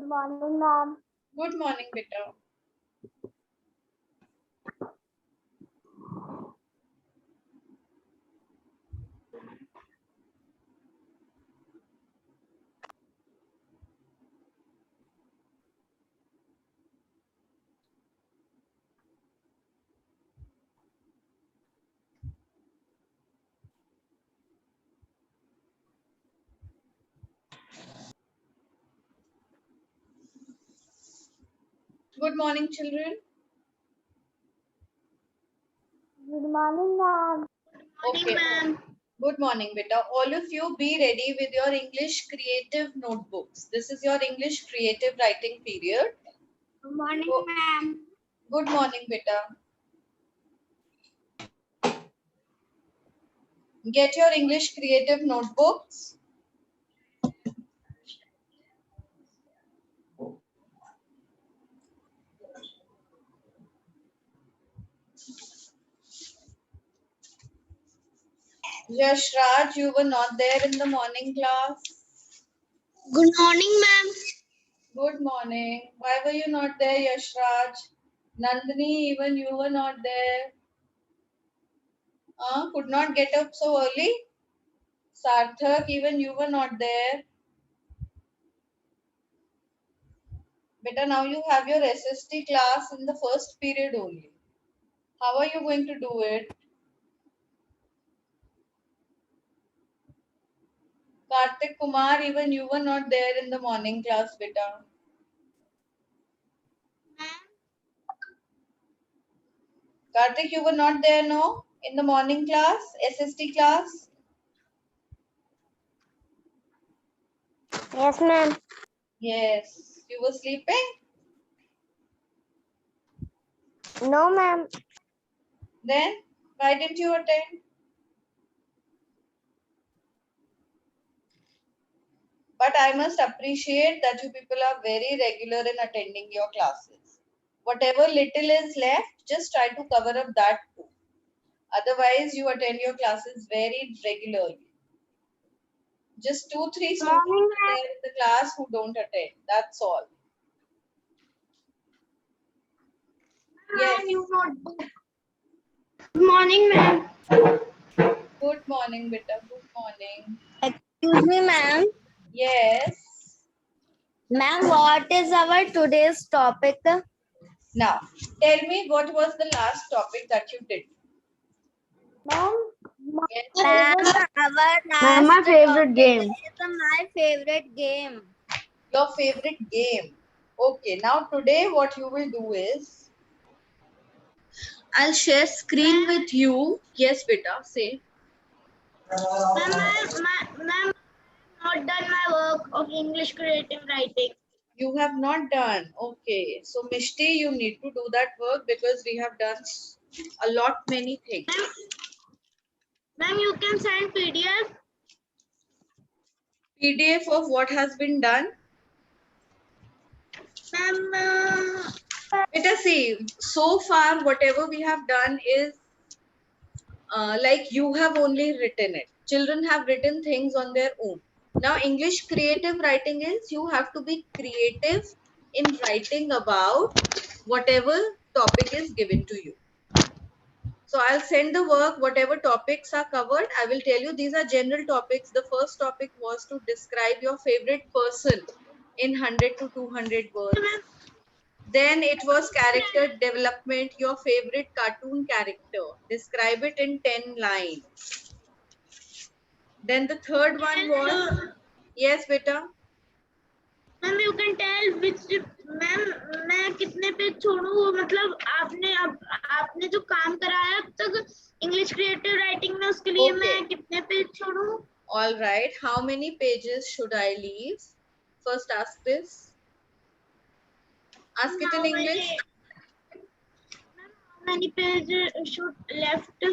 morning, ma'am. Good morning, beta. Good morning, children. Good morning, ma'am. Okay. Ma'am. Good morning, beta. All of you be ready with your English creative notebooks. This is your English creative writing period. Good morning, Go- ma'am. Good morning, beta. Get your English creative notebooks. Yash Raj, you were not there in the morning class. Good morning, ma'am. Good morning. Why were you not there, Yash Raj? Nandini, even you were not there. Could not get up so early. Sarthak, even you were not there. Beta, now you have your SST class in the first period only. How are you going to do it? Karthik Kumar, even you were not there in the morning class, beta. Karthik, you were not there, no? In the morning class, SST class? Yes, ma'am. Yes. You were sleeping? No, ma'am. Then, why didn't you attend? But I must appreciate that you people are very regular in attending your classes. Whatever little is left, just try to cover up that too. Otherwise, you attend your classes very regularly. Just 2-3 students Morning, are there in the class who don't attend. That's all. Yes. Ma'am, you notebook. Good morning, ma'am. Good morning, beta. Good morning. Excuse me, ma'am. Yes. Ma'am, what is our today's topic? Now, tell me what was the last topic that you did? Ma'am, Yes. ma'am, Ma'am, my favorite game. is my favorite game. Your favorite game. Okay, now today what you will do is I'll share screen with you. Yes, beta, say. Ma'am, not done my work of English creative writing. You have not done. Okay, so Mishti, you need to do that work because we have done a lot many things. Ma'am, you can send PDF. PDF of what has been done. Ma'am, Let us see. So far, whatever we have done is like you have only written it. Children have written things on their own. Now, English creative writing is you have to be creative in writing about whatever topic is given to you. So I'll send the work, whatever topics are covered. I will tell you these are general topics. The first topic was to describe your favorite person in 100 to 200 words. Then it was character development, your favorite cartoon character. Describe it in 10 lines. Then the third one was, yes, beta. Ma'am you can tell which ma'am मैं कितने page छोड़ू मतलब आपने जो काम कराया अब तक इंग्लिश क्रिएटिव राइटिंग में उसके लिए मैं कितने पेज छोड़ू All right. How many pages should I leave? First ask this. Ask it in English. How many pages should left?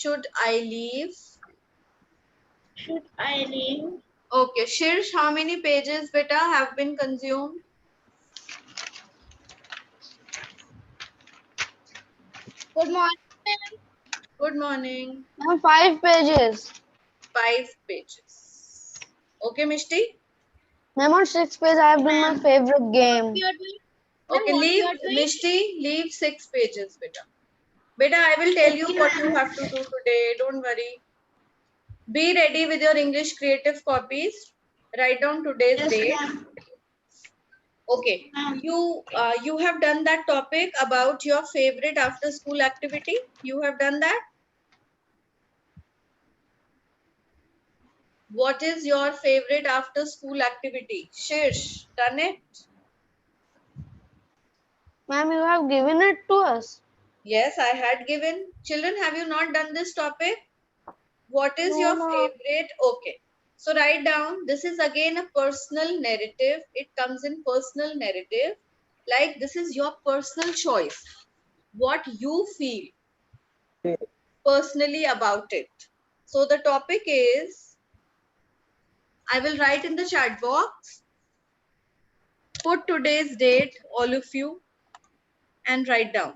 Should I leave? Should I leave? Okay. Shirsh, how many pages beta have been consumed? Good morning. Good morning. 5 pages. 5 pages. Okay, Mishti? Ma'am, on 6th page, I have done my Ma'am. favorite game. You are doing. Okay, What leave you are doing? Mishti, leave 6 pages, beta. Beta, I will tell you Okay, what you ma'am. have to do today. Don't worry. Be ready with your English creative copies. Write down today's Yes, date. ma'am. Okay, Ma'am. you have done that topic about your favorite after school activity. You have done that. What is your favorite after school activity? Shirsh, done it? Ma'am, you have given it to us. Yes, I had given. Children, have you not done this topic? What is No, your ma'am. favorite? Okay. So write down, this is again a personal narrative. It comes in personal narrative. Like this is your personal choice. What you feel personally about it. So the topic is, I will write in the chat box, put today's date, all of you, and write down.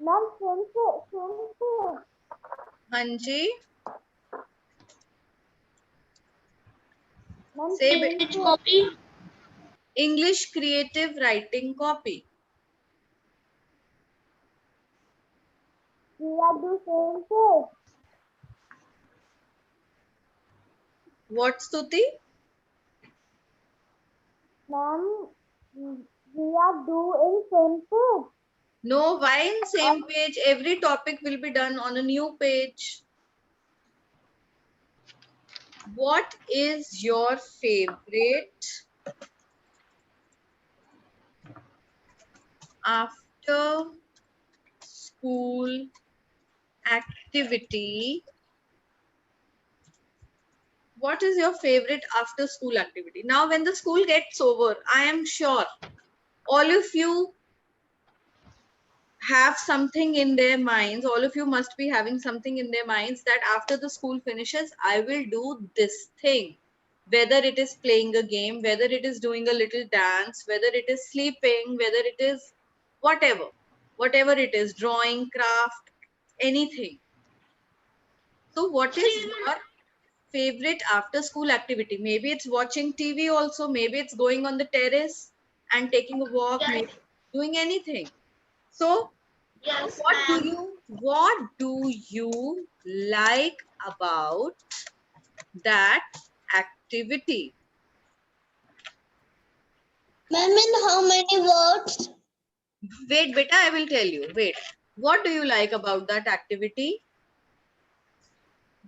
Ma'am, Hanji, Ma'am, say Which copy? English creative writing copy. we are the same page. What, Stuti? Ma'am, we are doing same page. No, why in same page? Every topic will be done on a new page. What is your favorite after school activity? What is your favorite after school activity? Now, when the school gets over, I am sure all of you have something in their minds. All of you must be having something in their minds that after the school finishes, I will do this thing. Whether it is playing a game, whether it is doing a little dance, whether it is sleeping, whether it is whatever it is, drawing, craft, anything. So, what is your favorite after school activity? Maybe it's watching TV also, maybe it's going on the terrace and taking a walk, Yes, maybe doing anything. So, yes, what ma'am. do you like about that activity? Ma'am, in how many words? Wait, beta, I will tell you. Wait. What do you like about that activity?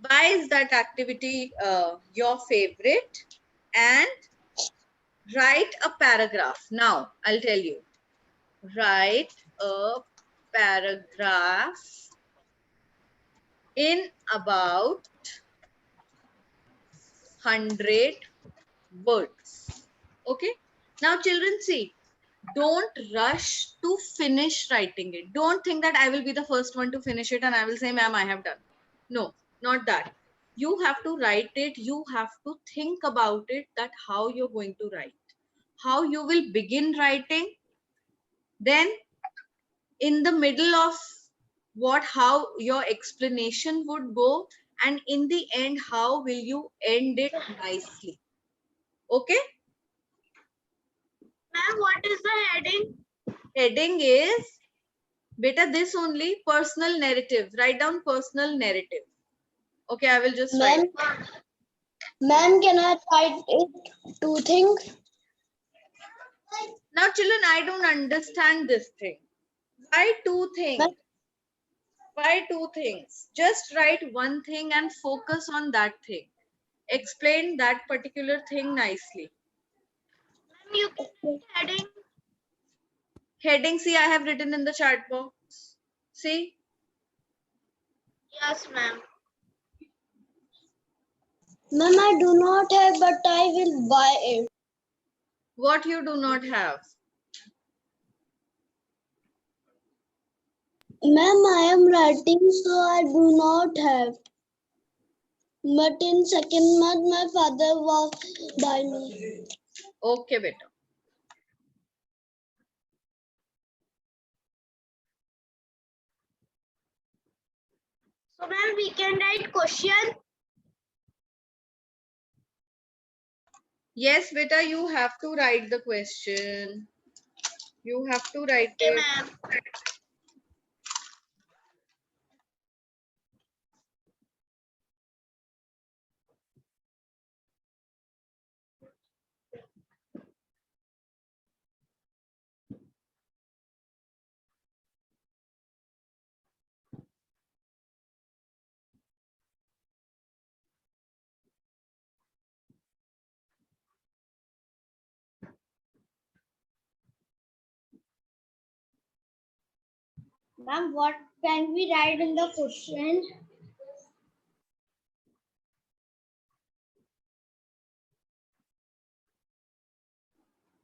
Why is that activity your favorite? And write a paragraph. Now, I'll tell you. Write a paragraph in about 100 words. Okay. Now, children, see, don't rush to finish writing it. Don't think that I will be the first one to finish it and I will say, ma'am, I have done. No, not that. You have to write it. You have to think about it, that how you're going to write, how you will begin writing. Then in the middle of how your explanation would go, and in the end, how will you end it nicely. Okay. Ma'am, what is the heading? Heading is, beta, this only, personal narrative. Write down personal narrative. Okay, I will just write. Ma'am, can I write it two things? Now, children, I don't understand this thing. Why two things? Why two things? Just write one thing and focus on that thing. Explain that particular thing nicely. Ma'am, you can heading. Heading, see, I have written in the chat box. See? Yes, ma'am. Ma'am, I do not have, but I will buy it. What you do not have? Ma'am, I am writing, so I do not have. But in second month, my father will buy me. Okay, beta. So ma'am, we can write question. Yes, beta, you have to write the question. You have to write Okay, it. ma'am. Ma'am, what can we write in the question?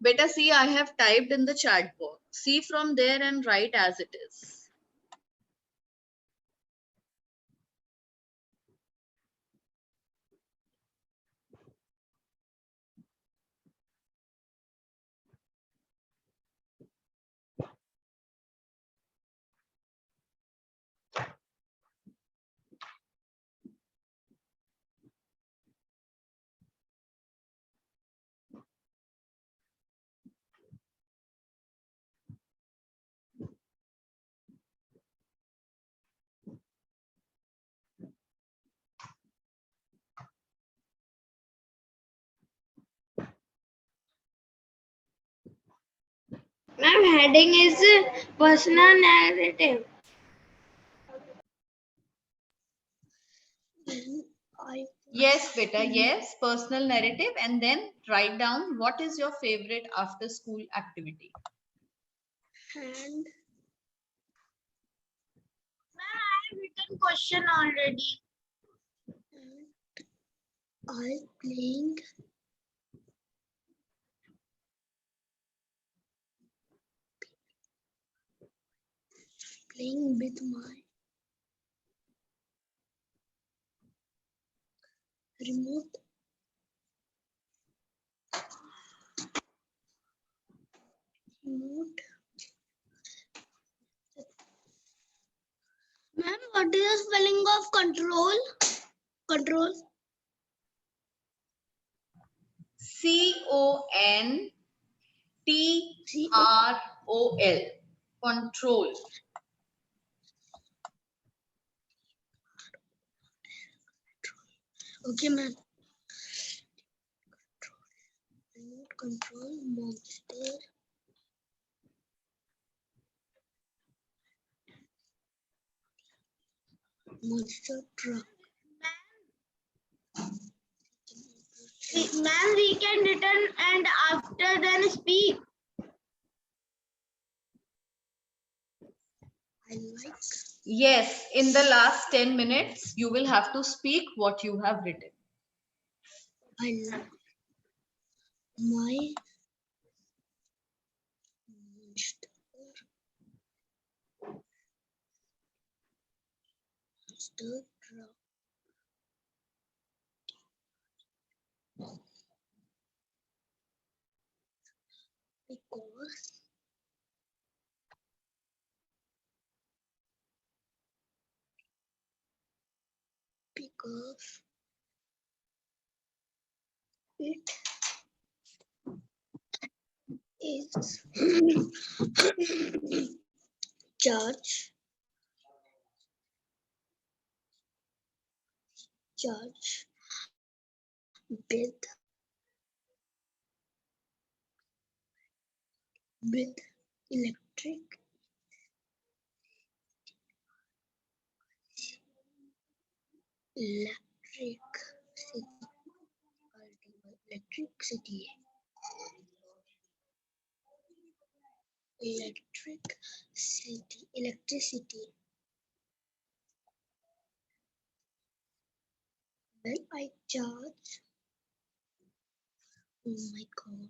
Beta, see, I have typed in the chat box. See from there and write as it is. Ma'am, heading is personal narrative. Yes, beta, yes, personal narrative, and then write down what is your favorite after school activity. And Ma'am, I have written question already. I playing with my remote. Ma'am, what is the spelling of control? Control. CONTROL. Control. Okay, ma'am. Remote control monster. Monster truck. Ma'am, we can return and after then speak. I like. Yes, in the last 10 minutes, you will have to speak what you have written. I like my monster truck. Because it is charge with electric electricity electricity electricity when I charge. Oh my god.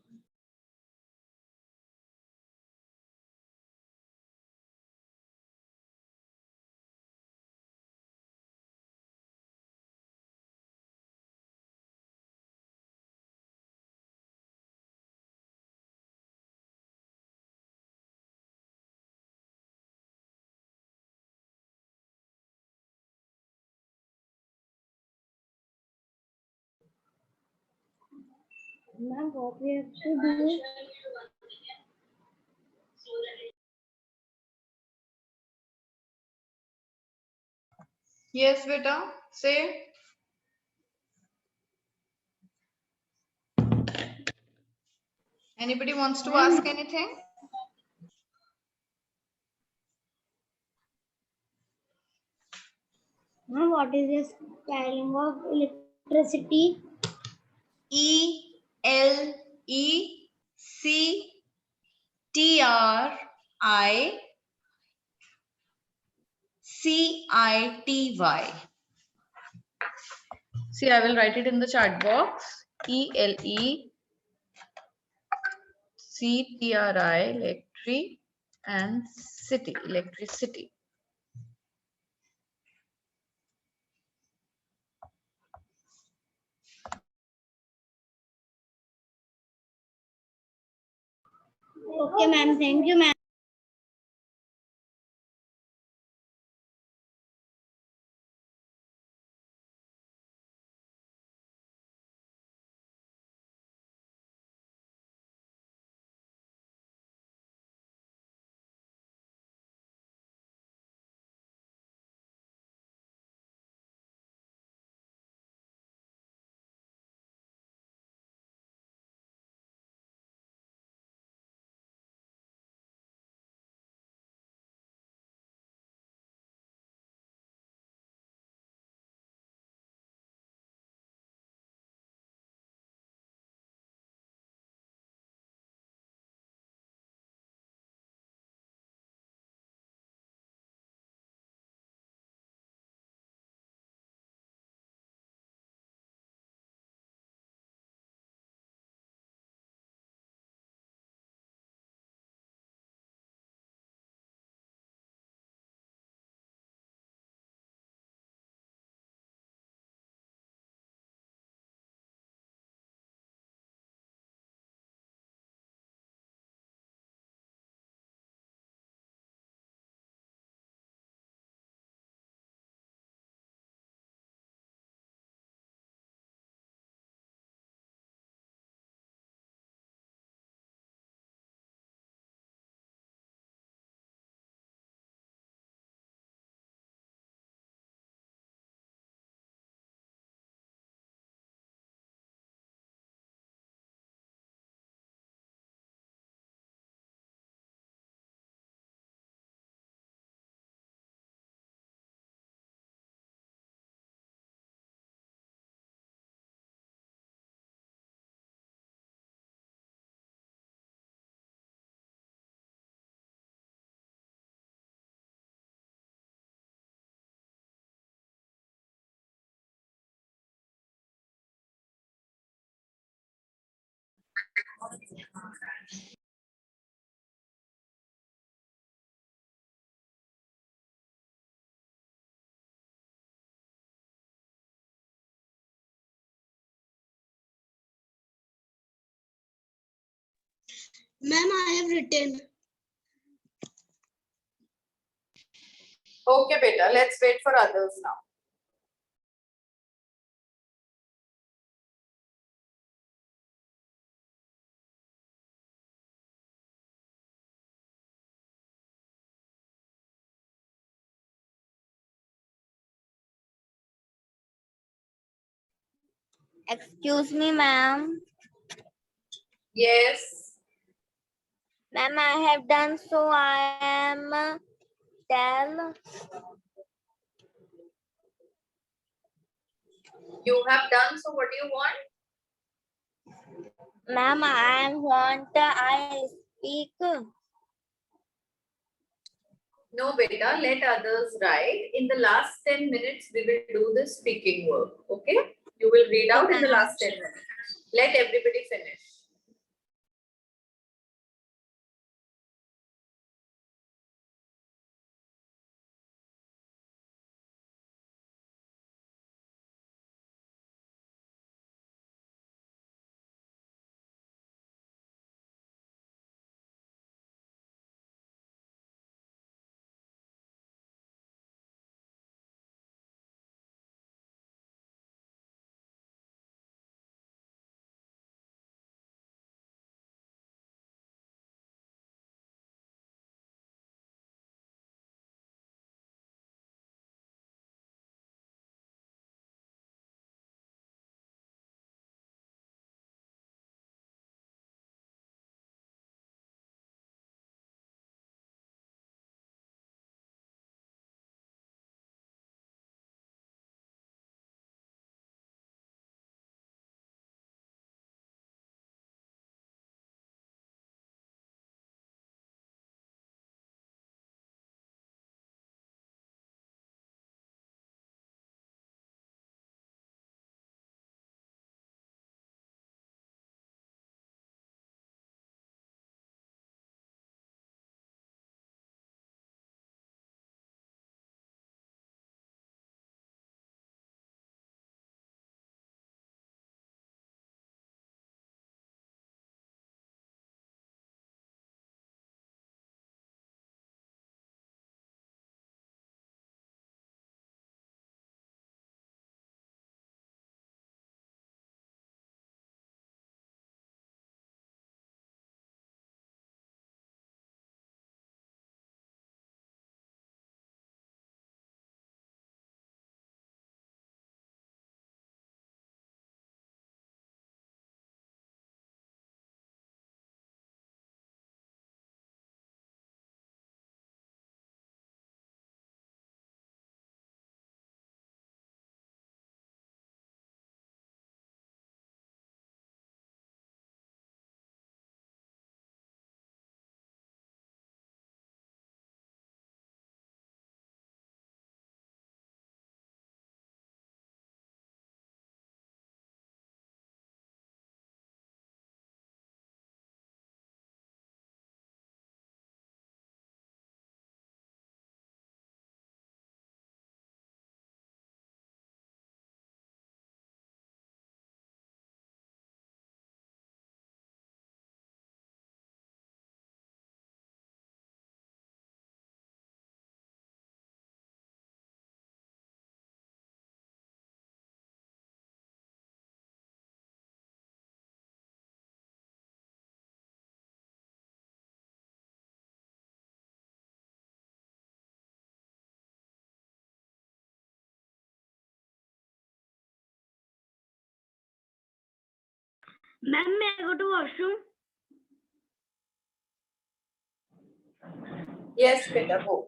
Ma'am, what we have to do? Yes, beta. Say. Anybody wants to ask anything? Ma'am, what is the spelling of electricity? ELECTRICITY. See, I will write it in the chat box. ELECTRI, electric, and city, electricity. Okay, ma'am. Thank you, ma'am. Ma'am, I have written. Okay, beta. Let's wait for others now. Excuse me, ma'am. Yes. Ma'am, I have done so. I am tell. You have done, so what do you want? Ma'am, I want I speak. No, beta, let others write. In the last 10 minutes, we will do the speaking work. Okay? You will read out in the last 10 minutes. Let everybody finish. Ma'am, may I go to washroom? Yes, beta, go.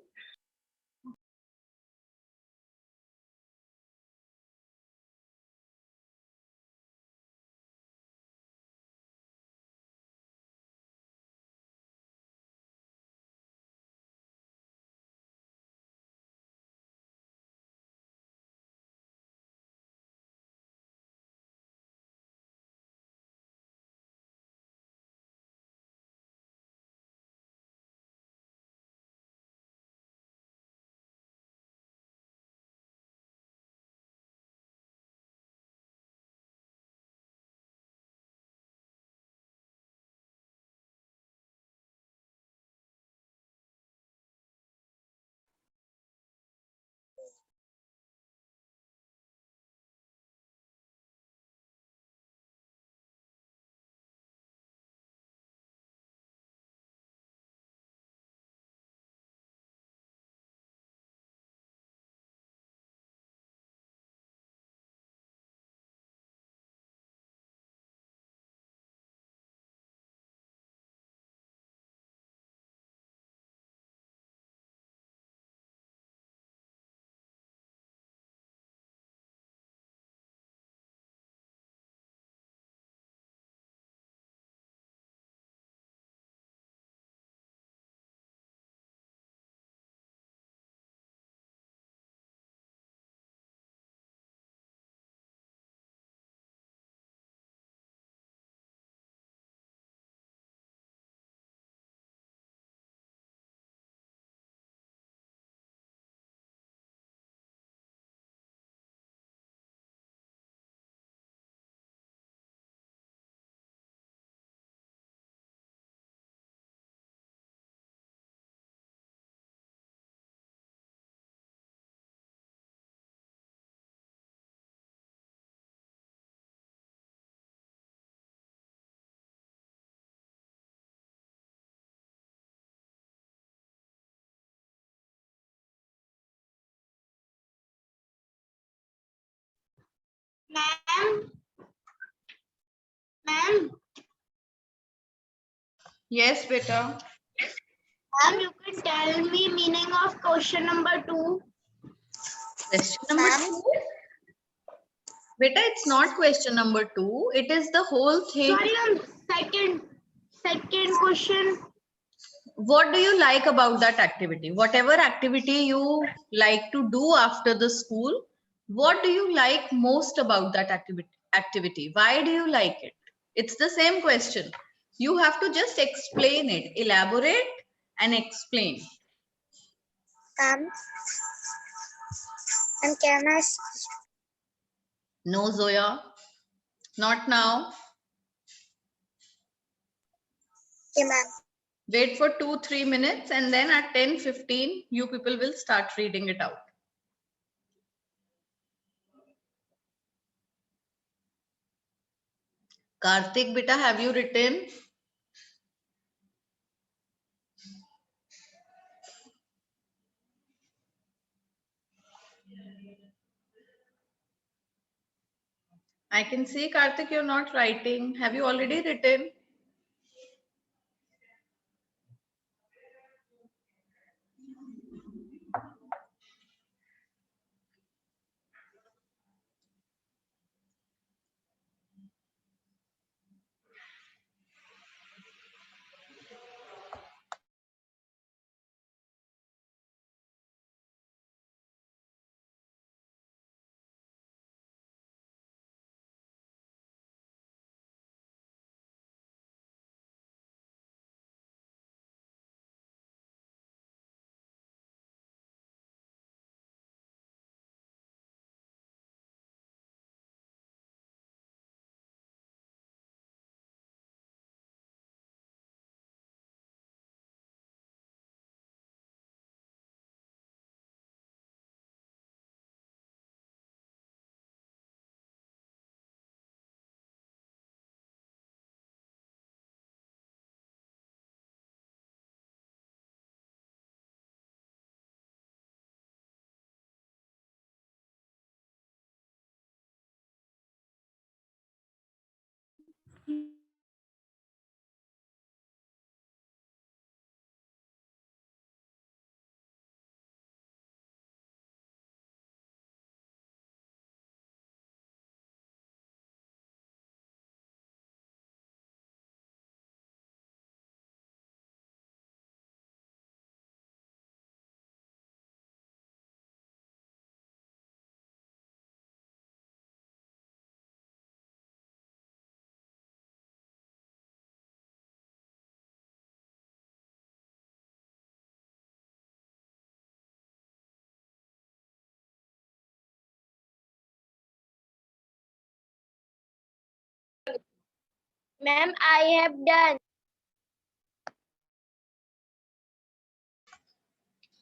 Ma'am, ma'am, Yes, beta. ma'am, you can tell me meaning of question number 2. Question number Ma'am? 2. Beta, it's not question number 2. It is the whole thing. Sorry, ma'am. Second question. What do you like about that activity? Whatever activity you like to do after the school, what do you like most about that activity? Why do you like it? It's the same question. You have to just explain it, elaborate and explain. And can I? No, Zoya, not now. Okay, ma'am. Wait for 2-3 minutes and then at 10:15 you people will start reading it out. Karthik, beta, have you written? I can see, Karthik, you're not writing. Have you already written? Ma'am, I have done.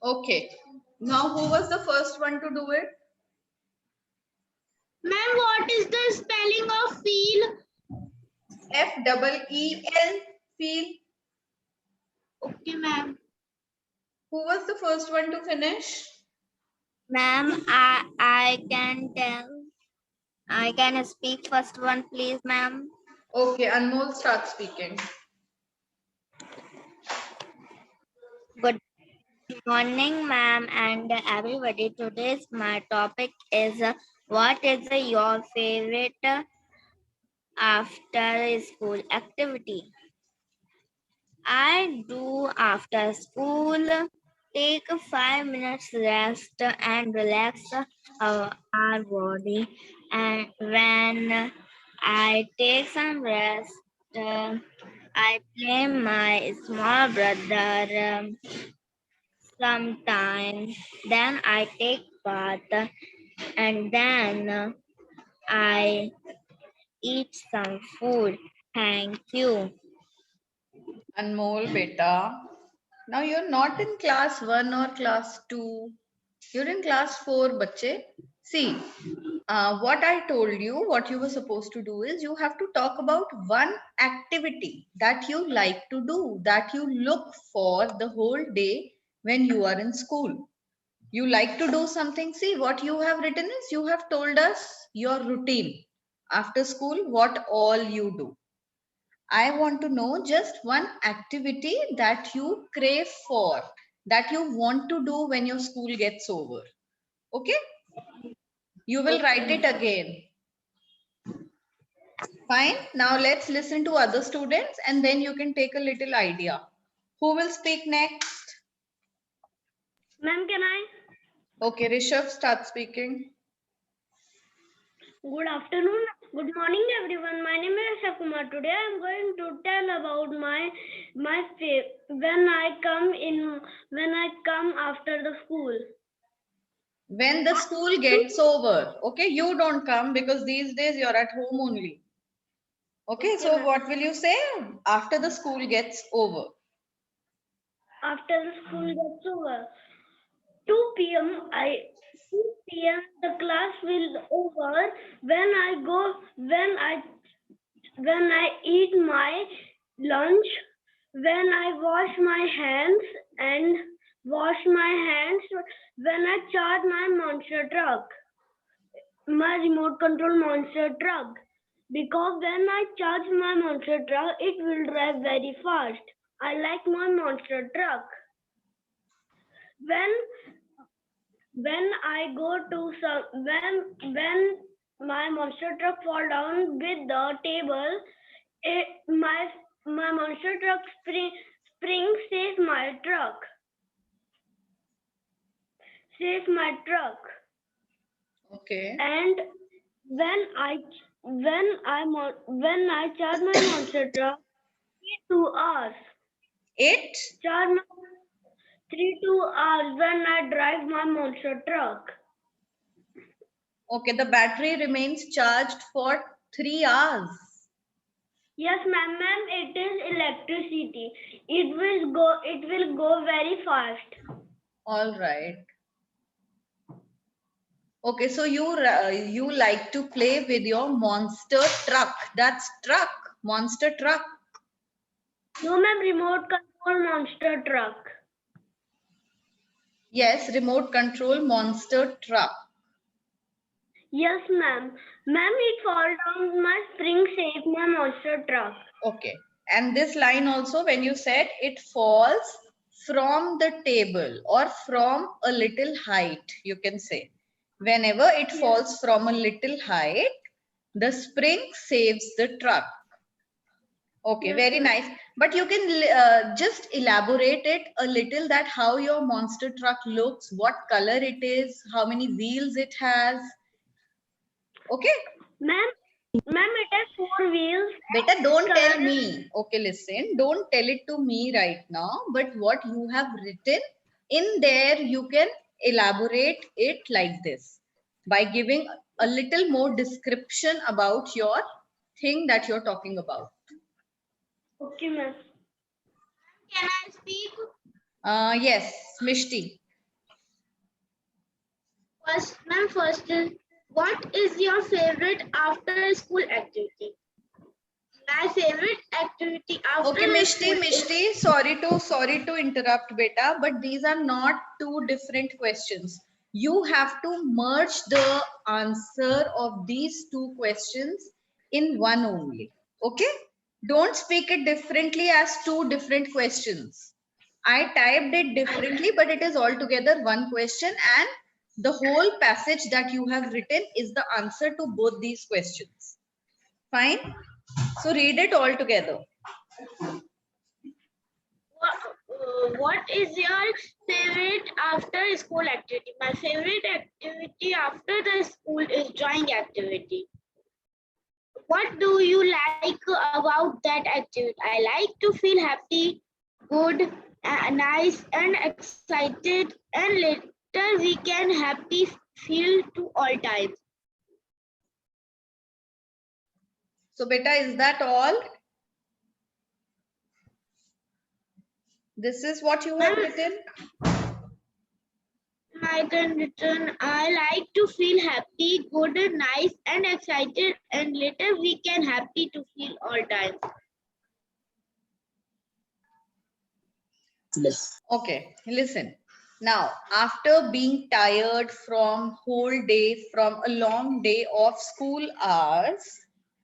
Okay. Now, who was the first one to do it? Ma'am, what is the spelling of feel? F-E-E-L, feel. Okay, ma'am. Who was the first one to finish? Ma'am, I can tell. I can speak first one, please, ma'am. Okay, Anmol, start speaking. Good morning, ma'am, and everybody. Today's my topic is what is your favorite after school activity? I do after school take 5 minutes rest and relax our body, and when I take some rest, I play my small brother sometime. Then I take bath and then I eat some food. Thank you. Anmol, beta. Now you're not in class 1 or class 2. You're in class 4, bache. See, what I told you, what you were supposed to do is you have to talk about one activity that you like to do, that you look for the whole day when you are in school. You like to do something. See, what you have written is you have told us your routine. After school, what all you do. I want to know just one activity that you crave for, that you want to do when your school gets over. Okay? You will write it again. Fine. Now let's listen to other students and then you can take a little idea. Who will speak next? Ma'am, can I? Okay, Rishabh, start speaking. Good afternoon. Good morning, everyone. My name is Rishabh Kumar. Today I am going to tell about when I come after the school. When the school gets over, okay, you don't come because these days you're at home only. Okay, so what will you say after the school gets over? After the school gets over, 2 p.m. 2 p.m. the class will over. When I eat my lunch, when I wash my hands when I charge my monster truck, my remote control monster truck. Because when I charge my monster truck, it will drive very fast. I like my monster truck. When I go to some when my monster truck fall down with the table, my monster truck spring saves my truck. Saves my truck. Okay. And when I charge my monster truck, 2 hours. It? Charge my 2 hours when I drive my monster truck. Okay, the battery remains charged for 3 hours. Yes, ma'am, it is electricity. It will go very fast. All right. Okay, so you like to play with your monster truck. That's truck, monster truck. No, ma'am, remote control monster truck. Yes, remote control monster truck. Yes, ma'am. Ma'am, it fall down my spring save my monster truck. Okay. And this line also, when you said it falls from the table or from a little height, you can say. Whenever it falls from a little height, the spring saves the truck. Okay, very nice. But you can just elaborate it a little, that how your monster truck looks, what color it is, how many wheels it has. Okay? Ma'am, it has 4 wheels. Beta, don't tell me. Okay, listen. Don't tell it to me right now. But what you have written in there, you can elaborate it like this by giving a little more description about your thing that you're talking about. Okay, ma'am. Can I speak? Yes, Mishti. First, what is your favorite after school activity? My favorite activity after Okay, the Mishti, school is Mishti, sorry to interrupt, beta, but these are not two different questions. You have to merge the answer of these two questions in one only. Okay? Don't speak it differently as two different questions. I typed it differently, but it is altogether one question, and the whole passage that you have written is the answer to both these questions. Fine? So read it all together. what is your favorite after school activity? My favorite activity after the school is drawing activity. What do you like about that activity? I like to feel happy, good, nice, and excited, and later we can happy feel to all times. So beta, is that all? This is what you have written? I can return. I like to feel happy, good, nice, and excited, and later we can happy to feel all times. Yes. Okay, listen. Now, after being tired from whole day, from a long day of school hours,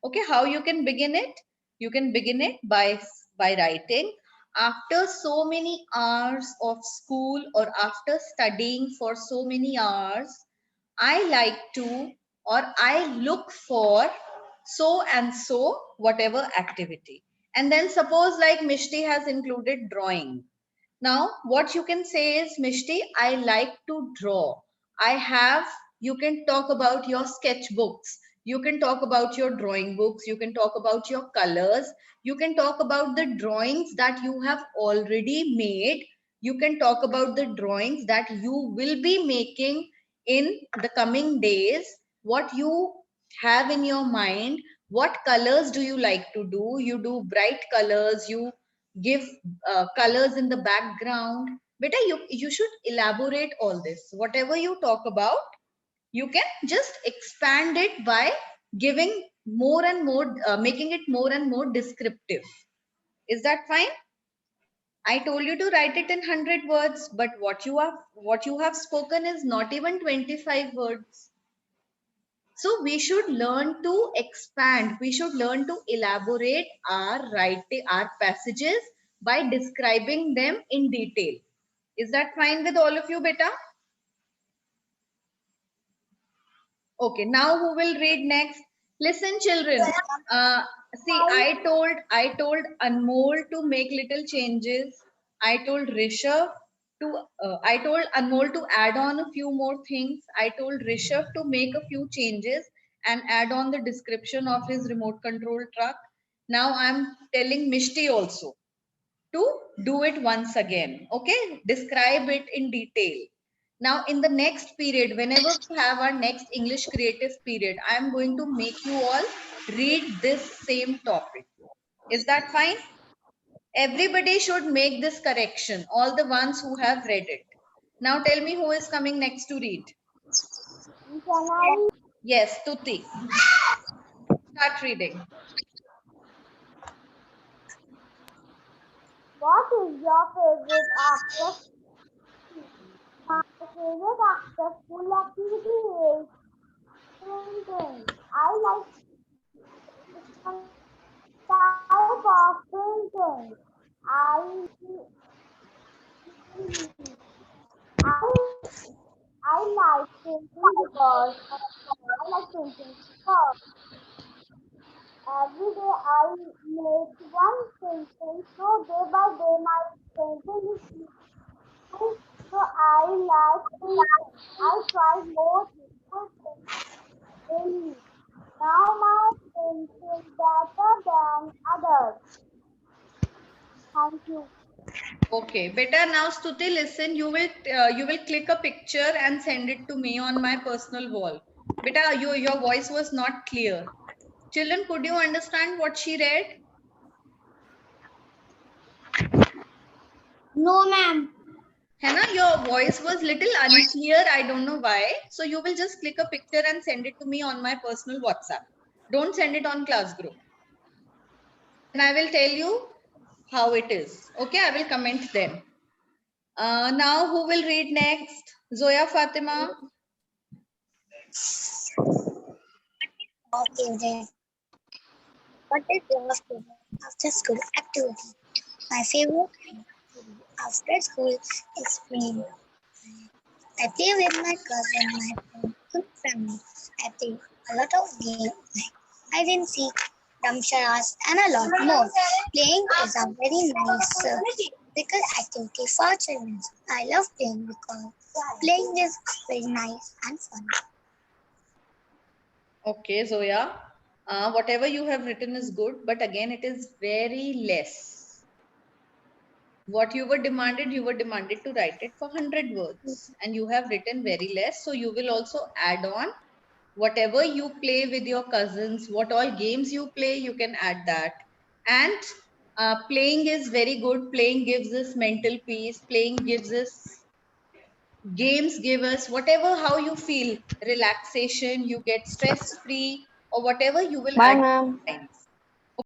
okay, how you can begin it? You can begin it by writing, after so many hours of school or after studying for so many hours, I like to or I look for so and so whatever activity. And then suppose like Mishti has included drawing. Now, what you can say is, Mishti, I like to draw. I have, you can talk about your sketchbooks. You can talk about your drawing books. You can talk about your colors. You can talk about the drawings that you have already made. You can talk about the drawings that you will be making in the coming days. What you have in your mind. What colors do you like to do? You do bright colors. You give colors in the background. Beta, you should elaborate all this. Whatever you talk about, you can just expand it by giving more and more, making it more and more descriptive. Is that fine? I told you to write it in 100 words, but what you have spoken is not even 25 words. So we should learn to expand. We should learn to elaborate our writing, our passages by describing them in detail. Is that fine with all of you, beta? Okay, now who will read next? Listen, children. See, I told Anmol to make little changes. I told Rishabh I told Anmol to add on a few more things. I told Rishabh to make a few changes and add on the description of his remote control truck. Now I'm telling Mishti also to do it once again. Okay, describe it in detail. Now, in the next period, whenever we have our next English creative period, I am going to make you all read this same topic. Is that fine? Everybody should make this correction, all the ones who have read it. Now, tell me who is coming next to read. Can I? Yes, Tuti. Start reading. What is your favorite after? My favorite after school activity is painting. I like different type of painting. I I I like painting because I like painting because every day I make one painting. So day by day my painting is beautiful. So I like painting. I try more beautiful things daily. Now my painting better than others. Thank you. Okay, better now, Stuti, listen. You will click a picture and send it to me on my personal wall. Beta, your voice was not clear. Children, could you understand what she read? No, ma'am. Hannah, your voice was little unclear. I don't know why. So you will just click a picture and send it to me on my personal WhatsApp. Don't send it on class group. And I will tell you how it is. Okay, I will comment then. Now who will read next? Zoya Fatima. Okay, what is your favorite after school activity? My favorite activity after school is playing. I play with my cousin, my friends, and family. I play a lot of games like hide and seek, damsharas, and a lot more. Playing is a very nice physical activity for children. I love playing because playing is very nice and fun. Okay, Zoya. Whatever you have written is good, but again, it is very less. What you were demanded to write it for 100 words, and you have written very less. So you will also add on whatever you play with your cousins, what all games you play, you can add that. And playing is very good. Playing gives us mental peace. Playing gives us games, give us whatever how you feel relaxation, you get stress free or whatever you will Bye, add ma'am. times.